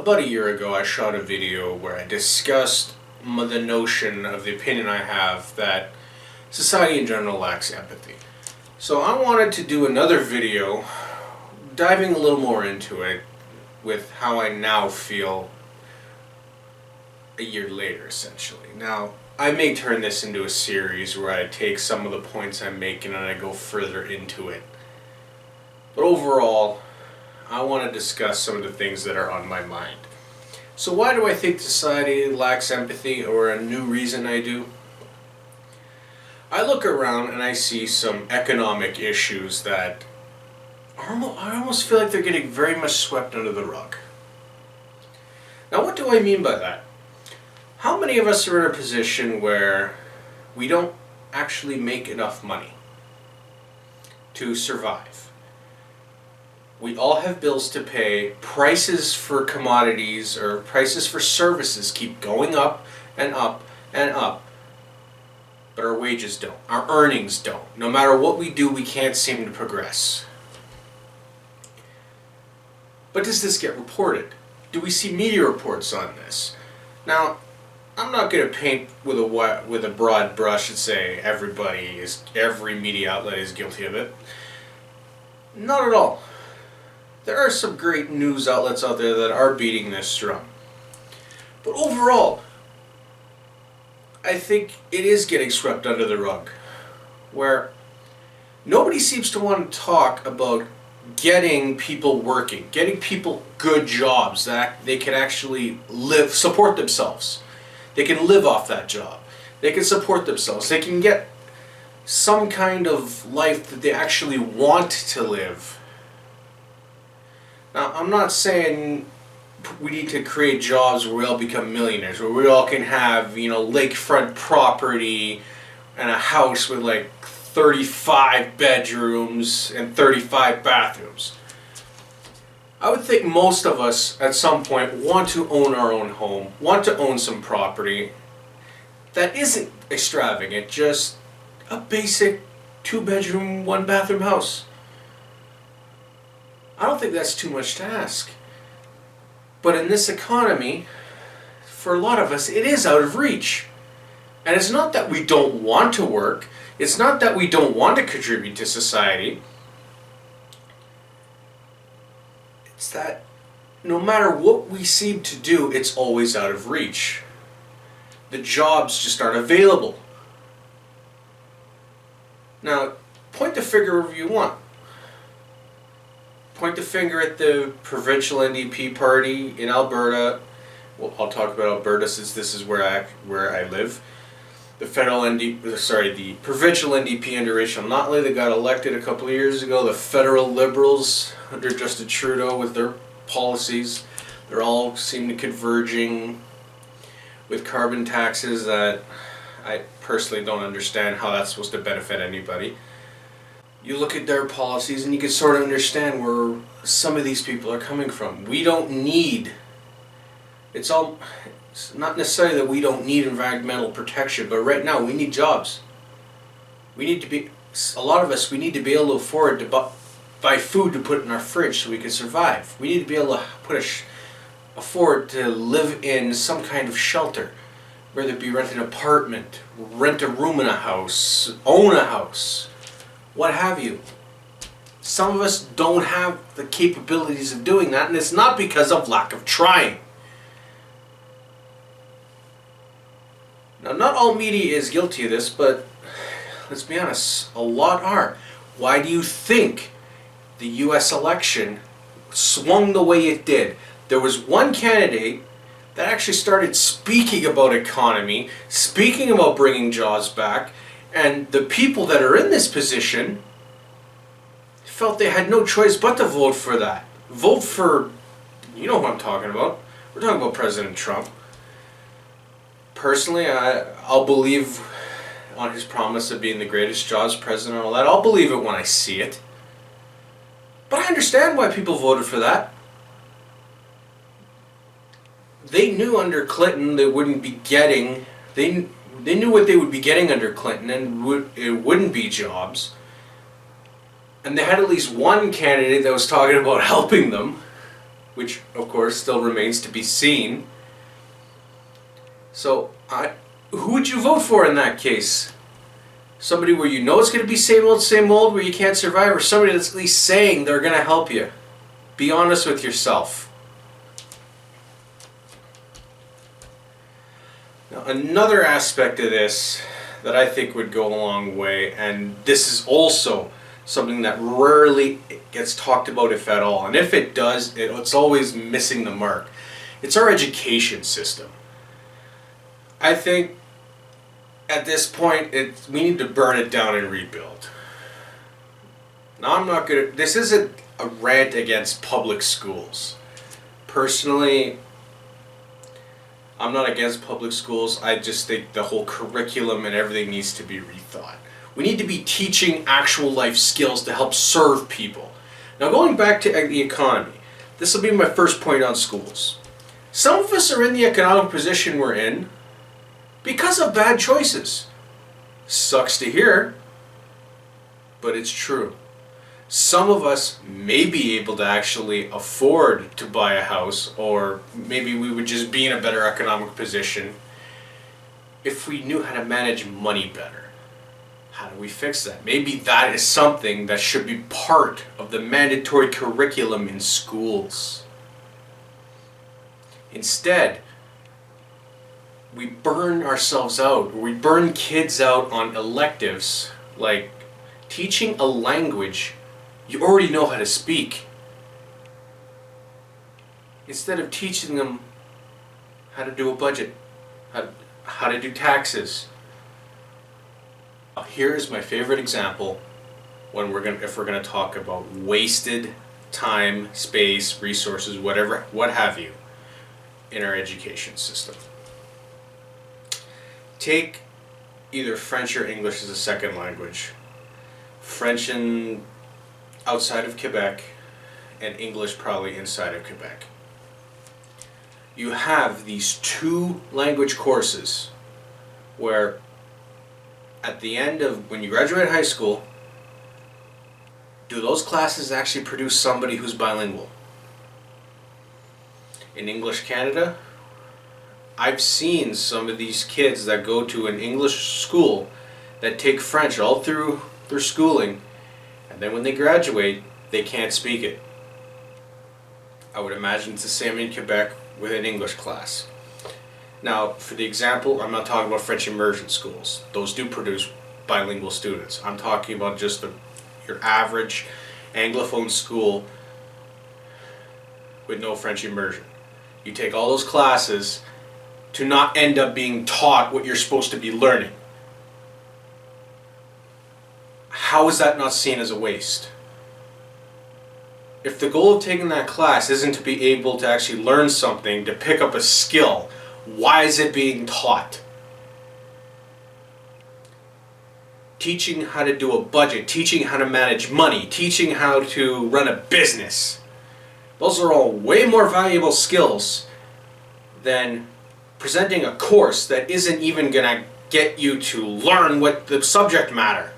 About a year ago, I shot a video where I discussed the notion of the opinion I have that society in general lacks empathy. So I wanted to do another video diving a little more into it with how I now feel a year later, essentially. Now, I may turn this into a series where I take some of the points I'm making and I go further into it. But overall, I want to discuss some of the things that are on my mind. So why do I think society lacks empathy, or a new reason I do? I look around and I see some economic issues that I almost feel like they're getting very much swept under the rug. Now, what do I mean by that? How many of us are in a position where we don't actually make enough money to survive? We all have bills to pay. Prices for commodities or prices for services keep going up and up and up. But our wages don't. Our earnings don't. No matter what we do, we can't seem to progress. But does this get reported? Do we see media reports on this? Now, I'm not going to paint with a broad brush and say every media outlet is guilty of it. Not at all. There are some great news outlets out there that are beating this drum. But overall, I think it is getting swept under the rug, where nobody seems to want to talk about getting people working, getting people good jobs that they can actually support themselves. They can live off that job. They can support themselves. They can get some kind of life that they actually want to live. Now, I'm not saying we need to create jobs where we all become millionaires, where we all can have, lakefront property and a house with like 35 bedrooms and 35 bathrooms. I would think most of us at some point want to own our own home, want to own some property that isn't extravagant, just a basic 2-bedroom, 1-bathroom house. I don't think that's too much to ask. But in this economy, for a lot of us, it is out of reach. And it's not that we don't want to work. It's not that we don't want to contribute to society. It's that no matter what we seem to do, it's always out of reach. The jobs just aren't available. Now, point the finger wherever you want. Point the finger at the provincial NDP party in Alberta. Well, I'll talk about Alberta since this is where I live. The the provincial NDP under Rachel Notley that got elected a couple of years ago. The federal Liberals under Justin Trudeau with their policies. They're all seem to converging with carbon taxes that I personally don't understand how that's supposed to benefit anybody. You look at their policies and you can sort of understand where some of these people are coming from. We don't need, it's not necessarily that we don't need environmental protection, but right now we need jobs. We need to be, a lot of us, we need to be able to afford to buy food to put in our fridge so we can survive. We need to be able to afford to live in some kind of shelter, whether it be rent an apartment, rent a room in a house, own a house. What have you. Some of us don't have the capabilities of doing that, and it's not because of lack of trying. Now, not all media is guilty of this, but let's be honest, a lot are. Why do you think the US election swung the way it did? There was one candidate that actually started speaking about economy, speaking about bringing jobs back, and the people that are in this position felt they had no choice but to vote for that. Vote for, you know who I'm talking about. We're talking about President Trump. Personally, I'll believe on his promise of being the greatest jobs president and all that. I'll believe it when I see it. But I understand why people voted for that. They knew under Clinton they wouldn't be getting, they knew what they would be getting under Clinton, and it wouldn't be jobs. And they had at least one candidate that was talking about helping them which of course still remains to be seen. So who would you vote for in that case? Somebody where you know it's going to be same old, where you can't survive, or somebody that's at least saying they're going to help you? Be honest with yourself. Now, another aspect of this that I think would go a long way, and this is also something that rarely gets talked about, if at all, and if it does, it's always missing the mark. It's our education system. I think at this point, we need to burn it down and rebuild. Now, I'm not gonna. This isn't a rant against public schools. Personally, I'm not against public schools. I just think the whole curriculum and everything needs to be rethought. We need to be teaching actual life skills to help serve people. Now, going back to the economy, this will be my first point on schools. Some of us are in the economic position we're in because of bad choices. Sucks to hear, but it's true. Some of us may be able to actually afford to buy a house, or maybe we would just be in a better economic position if we knew how to manage money better. How do we fix that? Maybe that is something that should be part of the mandatory curriculum in schools. Instead, we burn ourselves out, or we burn kids out on electives like teaching a language you already know how to speak, instead of teaching them how to do a budget, how to do taxes. Here is my favorite example if we're going to talk about wasted time, space, resources, whatever, what have you, in our education system. Take either French or English as a second language. French outside of Quebec, and English probably inside of Quebec. You have these two language courses where at the end of when you graduate high school, do those classes actually produce somebody who's bilingual? In English Canada, I've seen some of these kids that go to an English school that take French all through their schooling, and then when they graduate, they can't speak it. I would imagine it's the same in Quebec with an English class. Now, for the example, I'm not talking about French immersion schools. Those do produce bilingual students. I'm talking about just your average Anglophone school with no French immersion. You take all those classes to not end up being taught what you're supposed to be learning. How is that not seen as a waste? If the goal of taking that class isn't to be able to actually learn something, to pick up a skill, why is it being taught? Teaching how to do a budget, teaching how to manage money, teaching how to run a business. Those are all way more valuable skills than presenting a course that isn't even going to get you to learn what the subject matter.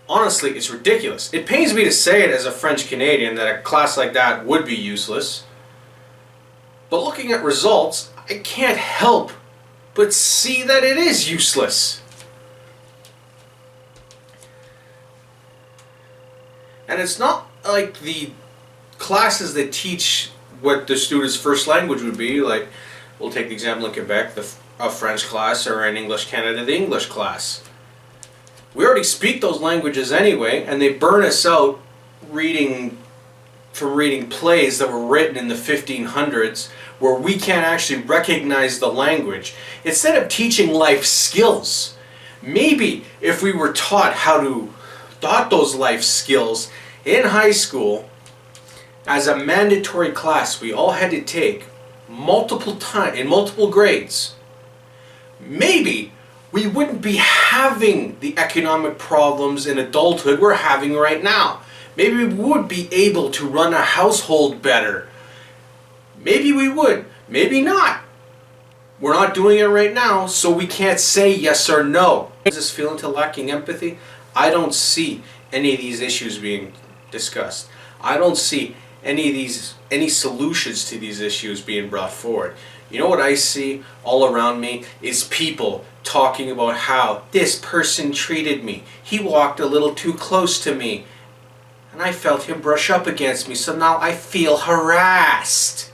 Honestly, it's ridiculous. It pains me to say it as a French Canadian that a class like that would be useless. But looking at results, I can't help but see that it is useless. And it's not like the classes that teach what the student's first language would be, like we'll take the example in Quebec, a French class, or in English Canada, the English class. We already speak those languages anyway, and they burn us out reading plays that were written in the 1500s where we can't actually recognize the language. Instead of teaching life skills, maybe if we were taught those life skills in high school as a mandatory class we all had to take multiple times in multiple grades, maybe we wouldn't be having the economic problems in adulthood we're having right now. Maybe we would be able to run a household better. Maybe we would, maybe not. We're not doing it right now, so we can't say yes or no. Does this feel into lacking empathy? I don't see any of these issues being discussed. I don't see any solutions to these issues being brought forward. You know what I see all around me is people talking about how this person treated me. He walked a little too close to me, and I felt him brush up against me, so now I feel harassed.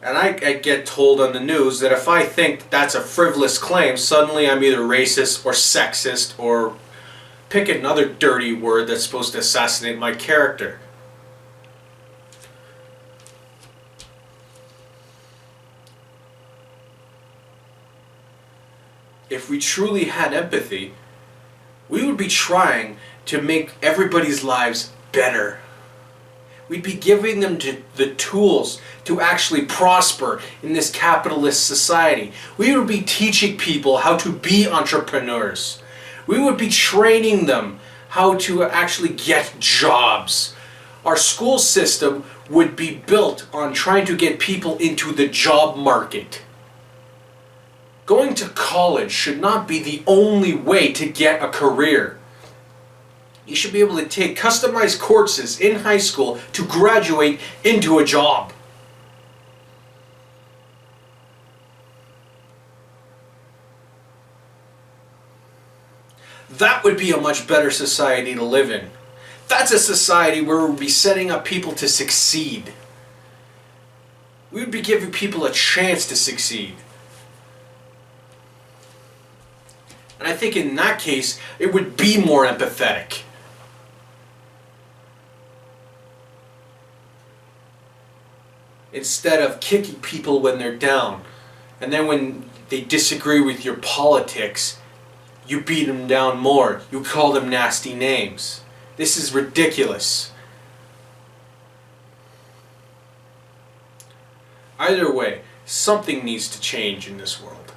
And I get told on the news that if I think that's a frivolous claim, suddenly I'm either racist or sexist or pick another dirty word that's supposed to assassinate my character. If we truly had empathy, we would be trying to make everybody's lives better. We'd be giving them the tools to actually prosper in this capitalist society. We would be teaching people how to be entrepreneurs. We would be training them how to actually get jobs. Our school system would be built on trying to get people into the job market. Going to college should not be the only way to get a career. You should be able to take customized courses in high school to graduate into a job. That would be a much better society to live in. That's a society where we'd be setting up people to succeed. We would be giving people a chance to succeed. And I think in that case, it would be more empathetic. Instead of kicking people when they're down, and then when they disagree with your politics, you beat them down more. You call them nasty names. This is ridiculous. Either way, something needs to change in this world.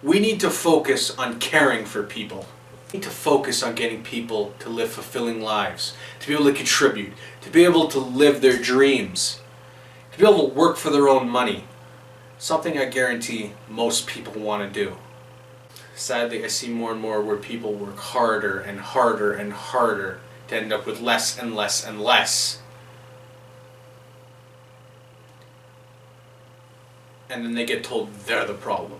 We need to focus on caring for people. We need to focus on getting people to live fulfilling lives, to be able to contribute, to be able to live their dreams, to be able to work for their own money. Something I guarantee most people want to do. Sadly, I see more and more where people work harder and harder and harder to end up with less and less and less. And then they get told they're the problem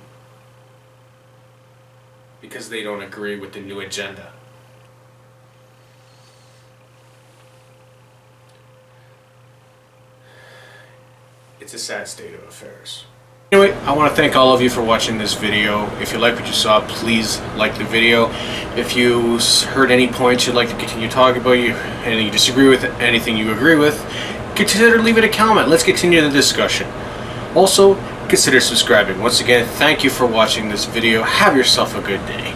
because they don't agree with the new agenda. It's a sad state of affairs. Anyway, I want to thank all of you for watching this video. If you like what you saw, please like the video. If you heard any points you'd like to continue talking about, anything you disagree with, anything you agree with, consider leaving a comment. Let's continue the discussion. Also, consider subscribing. Once again, thank you for watching this video. Have yourself a good day.